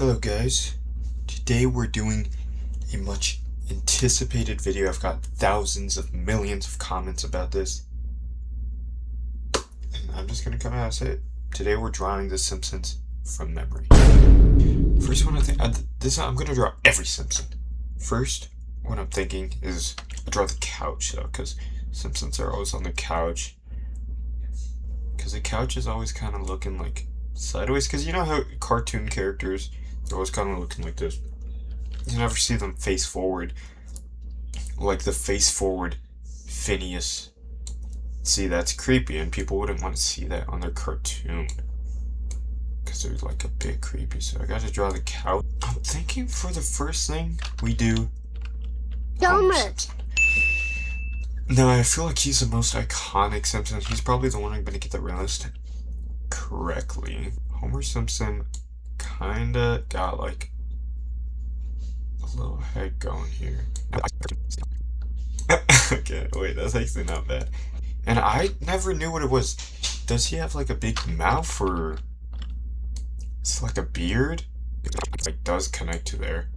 Hello guys, today we're doing a much anticipated video. I've got thousands of millions of comments about this, and I'm just gonna come out and say it. Today we're drawing the Simpsons from memory. First one I'm gonna draw every Simpson. First, what I'm thinking is I'll draw the couch though, because Simpsons are always on the couch. Because the couch is always kind of looking like sideways, because you know how cartoon characters, they're always kind of looking like this. You never see them face forward, like the face forward Phineas. See, that's creepy, and people wouldn't want to see that on their cartoon because they're like a bit creepy. So I gotta draw the couch. I'm thinking for the first thing we do Homer Simpson. No, I feel like he's the most iconic Simpson. He's probably the one I'm gonna get the realist correctly. Homer Simpson kinda got like a little head going here. Okay, wait, that's actually not bad. And I never knew what it was. Does he have like a big mouth, or it's like a beard? It like does connect to there.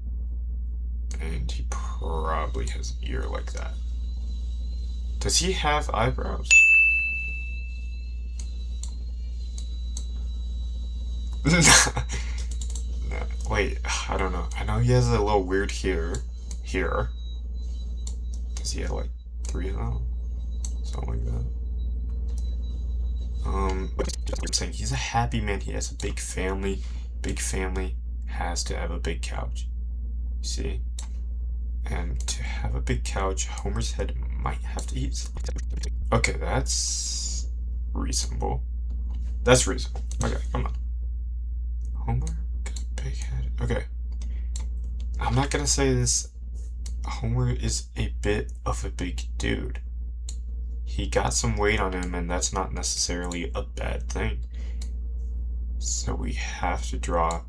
And he probably has an ear like that. Does he have eyebrows? No, wait, I don't know. I know he has a little weird hair here. Does he have like 3 of them? Something like that. I'm saying he's a happy man. He has a big family. Big family has to have a big couch. See? And to have a big couch, Homer's head might have to eat. Okay, that's reasonable. That's reasonable. Okay, come on. Homer got a big head. Okay. I'm not gonna say this. Homer is a bit of a big dude. He got some weight on him, and that's not necessarily a bad thing. So we have to draw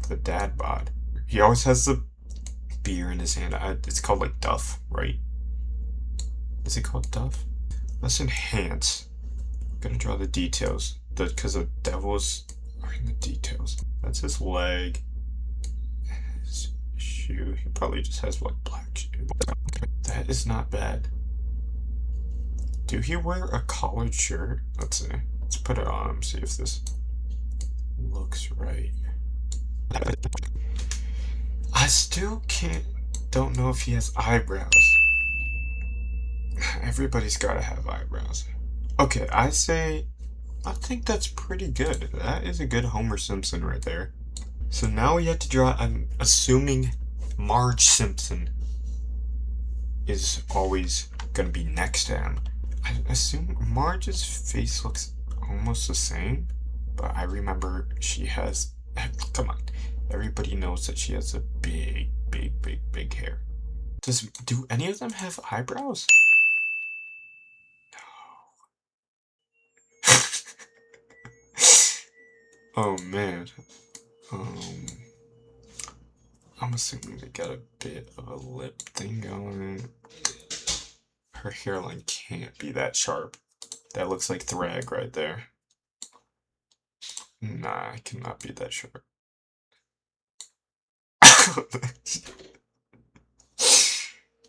the dad bod. He always has the beer in his hand. It's called like Duff, right? Is it called Duff? Let's enhance. I'm gonna draw the details, because the devils are in the details. That's his leg. His shoe. He probably just has like black shoe. That is not bad. Do he wear a collared shirt? Let's see. Let's put it on him, see if this looks right. I still don't know if he has eyebrows. Everybody's gotta have eyebrows. Okay, I think that's pretty good. That is a good Homer Simpson right there. So now we have to draw, I'm assuming Marge Simpson is always gonna be next to him. I assume Marge's face looks almost the same, but I remember she has, come on, everybody knows that she has a big hair. Do any of them have eyebrows? No. Oh man. I'm assuming they got a bit of a lip thing going. Her hairline can't be that sharp. That looks like Thrag right there. Nah, it cannot be that sharp.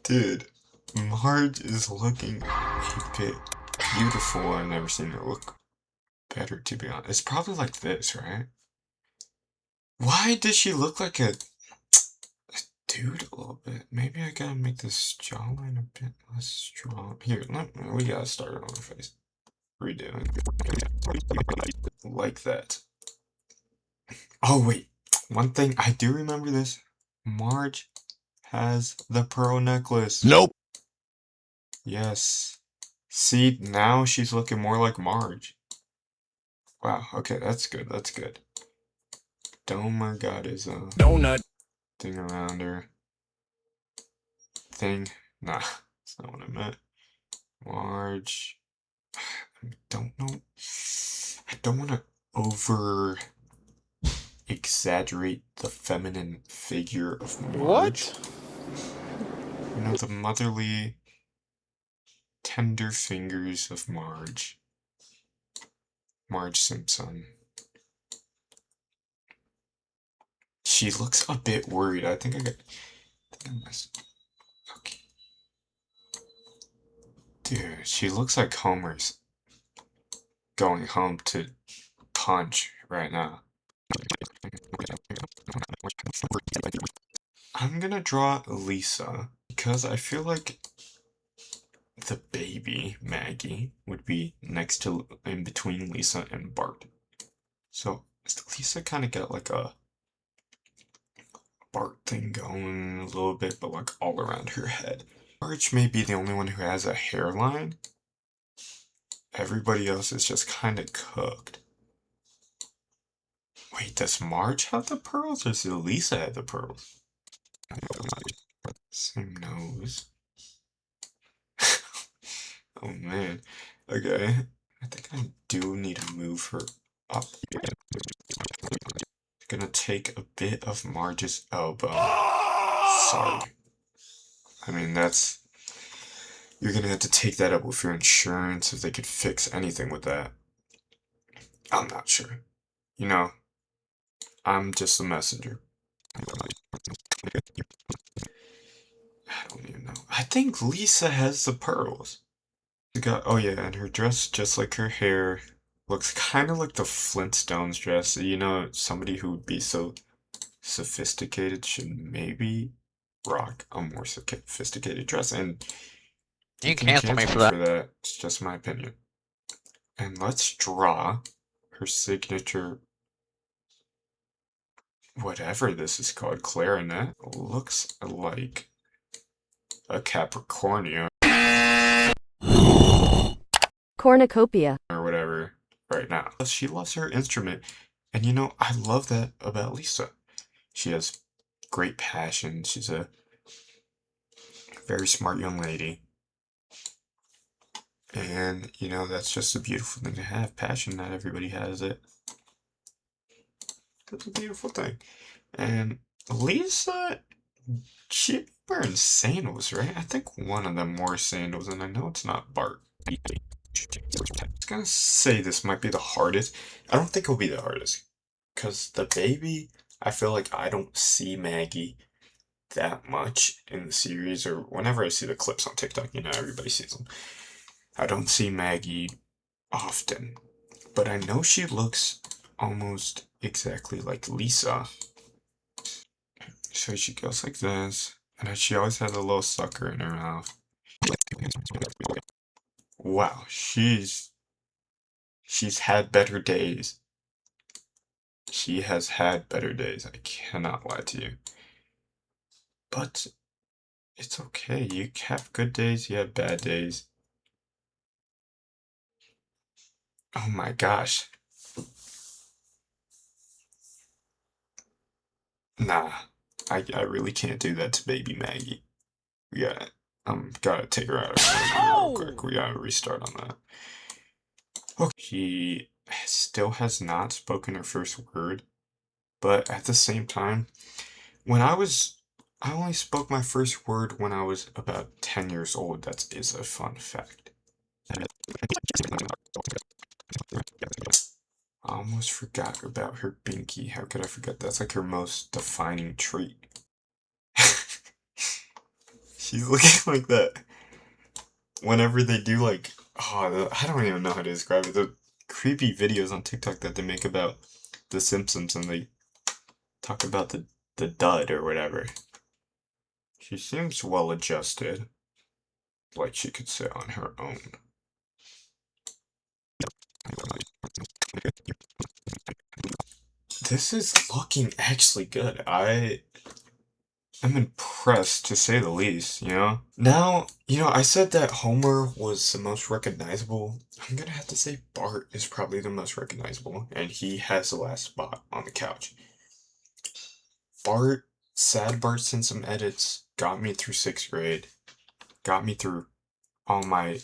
Dude, Marge is looking a bit beautiful. I've never seen her look better, to be honest. It's probably like this, right? Why does she look like a dude a little bit? Maybe I gotta make this jawline a bit less strong. Here, we gotta start it on her face. Redo it. Like that. Oh, wait. One thing, I do remember this. Marge has the pearl necklace. Nope. Yes. See, now she's looking more like Marge. Wow, okay, that's good, that's good. Domer got his Donut thing around her. Thing? Nah, that's not what I meant. Marge. I don't know. I don't want to over exaggerate the feminine figure of Marge. What? You know, the motherly, tender fingers of Marge. Marge Simpson. She looks a bit worried. I think I messed. Okay. Dude, she looks like Homer's going home to punch right now. I'm gonna draw Lisa because I feel like the baby Maggie would be next to in between Lisa and Bart. So Lisa kind of got like a Bart thing going a little bit, but like all around her head. Marge may be the only one who has a hairline. Everybody else is just kind of cooked. Wait, does Marge have the pearls or does Lisa have the pearls? Same nose. Oh man. Okay. I think I do need to move her up. Gonna take a bit of Marge's elbow. Sorry. I mean, that's... You're gonna have to take that up with your insurance if they could fix anything with that. I'm not sure. You know, I'm just a messenger. I don't even know. I think Lisa has the pearls. Oh yeah, and her dress, just like her hair, looks kind of like the Flintstones dress. You know, somebody who would be so sophisticated should maybe rock a more sophisticated dress. And You can cancel me for that. It's just my opinion. And let's draw her signature, whatever this is called, clarinet. Looks like a Capricornio. Cornucopia. Or whatever right now. She loves her instrument. And you know, I love that about Lisa. She has great passion. She's a very smart young lady. And, you know, that's just a beautiful thing to have. Passion, not everybody has it. That's a beautiful thing. And Lisa, she wearing sandals, right? I think one of them wore sandals, and I know it's not Bart. I was gonna say this might be the hardest. I don't think it'll be the hardest. Because the baby, I feel like I don't see Maggie that much in the series, or whenever I see the clips on TikTok, you know, everybody sees them. I don't see Maggie often, but I know she looks almost exactly like Lisa. So she goes like this, and she always has a little sucker in her mouth. Wow, she's had better days. She has had better days, I cannot lie to you. But it's okay, you have good days, you have bad days. Oh my gosh. Nah, I really can't do that to baby Maggie. We gotta take her out of here real quick. We gotta restart on that. Okay. She still has not spoken her first word, but at the same time, I only spoke my first word when I was about 10 years old. That is a fun fact. I almost forgot about her binky. How could I forget? That's like her most defining trait. She's looking like that. Whenever they do like, I don't even know how to describe it. The creepy videos on TikTok that they make about the Simpsons, and they talk about the dud or whatever. She seems well adjusted, like she could sit on her own. This is looking actually good. I'm impressed, to say the least, you know? Now, you know, I said that Homer was the most recognizable. I'm gonna have to say Bart is probably the most recognizable, and he has the last spot on the couch. Sad Bart sent some edits, got me through 6th grade, got me through all my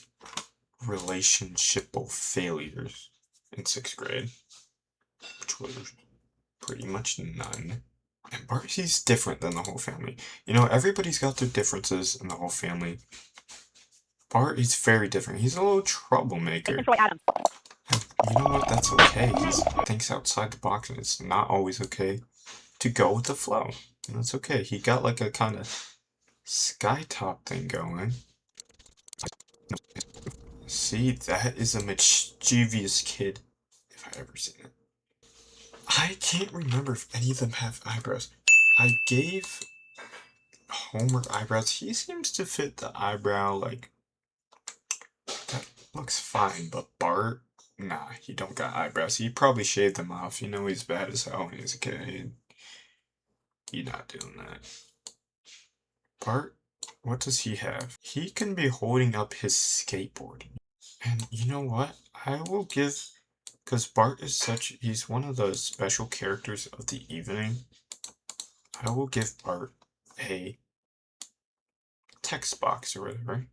relationship failures in 6th grade, which was pretty much none. And Barty's different than the whole family. You know, everybody's got their differences in the whole family. Bart is very different. He's a little troublemaker. And you know what? That's okay. He thinks outside the box, and it's not always okay to go with the flow. And that's okay. He got like a kind of sky top thing going. See, that is a mischievous kid, if I ever seen it. I can't remember if any of them have eyebrows. I gave Homer eyebrows. He seems to fit the eyebrow, like, that looks fine, but Bart, nah, he don't got eyebrows. He probably shaved them off. You know he's bad as hell when he was a kid. He not doing that. Bart, what does he have? He can be holding up his skateboard. And you know what? I will give, because Bart is he's one of the special characters of the evening. I will give Bart a text box or whatever.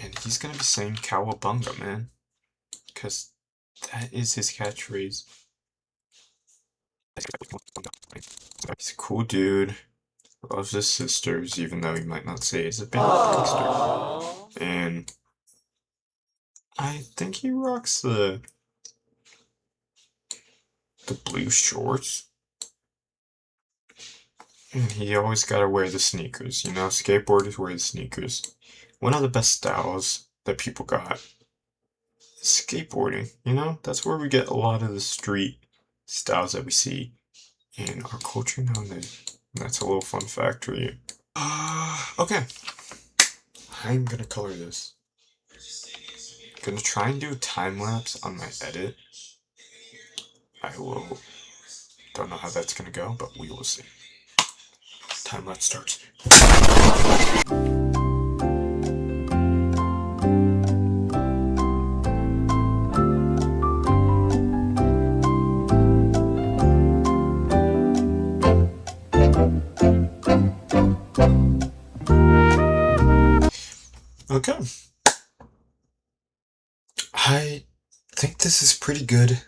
And he's gonna be saying Cowabunga, man. Because that is his catchphrase. He's a cool dude. Loves his sisters, even though he might not say he's a big gangster. And I think he rocks the blue shorts. And he always gotta wear the sneakers. You know, skateboarders wear the sneakers. One of the best styles that people got is skateboarding. You know, that's where we get a lot of the street styles that we see in our culture nowadays. And that's a little fun fact for you. Okay. I'm gonna color this. Gonna try and do a time lapse on my edit. I will. Don't know how that's gonna go, but we will see. Time lapse starts. Okay. I think this is pretty good.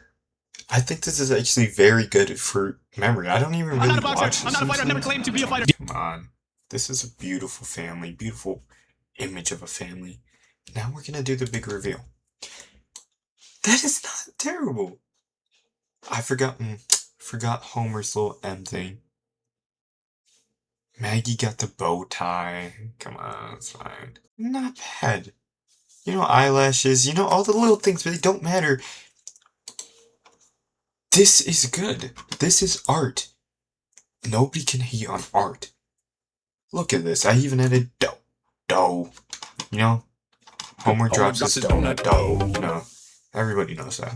I think this is actually very good for memory. I don't even really watch I'm not a fighter. I've never claimed to be a fighter. Come on. This is a beautiful family. Beautiful image of a family. Now we're gonna do the big reveal. That is not terrible. I forgot Homer's little M thing. Maggie got the bow tie. Come on, it's fine. Not bad. You know, eyelashes, you know, all the little things, but they don't matter. This is good. This is art. Nobody can hate on art. Look at this. I even added dough. You know? Homer drops his donut dough. You know? Everybody knows that.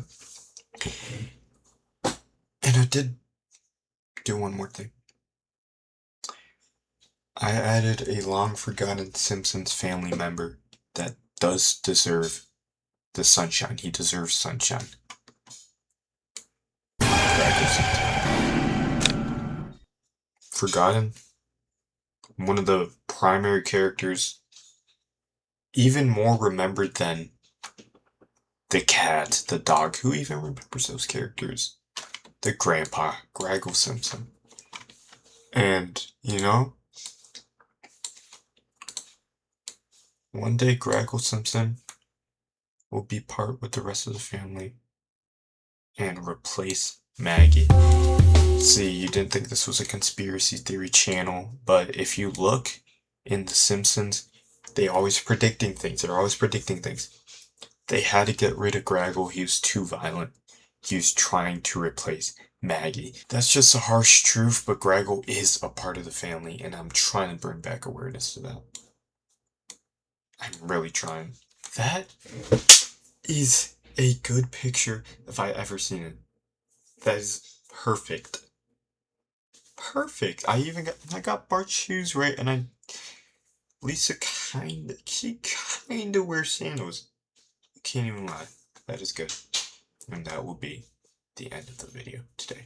And I did do one more thing. I added a long-forgotten Simpsons family member that does deserve the sunshine. He deserves sunshine. Forgotten. One of the primary characters. Even more remembered than the cat, the dog. Who even remembers those characters? The grandpa, Graggle Simpson. And, you know, one day Graggle Simpson will be part with the rest of the family and replace Maggie. See, you didn't think this was a conspiracy theory channel, but if you look in The Simpsons, they're always predicting things. They had to get rid of Graggle. He was too violent. He was trying to replace Maggie. That's just a harsh truth, but Graggle is a part of the family, and I'm trying to bring back awareness to that. I'm really trying. That is a good picture if I ever seen it. That is perfect. Perfect. I got Bart's shoes right, and Lisa she kinda wears sandals. Can't even lie. That is good. And that will be the end of the video today.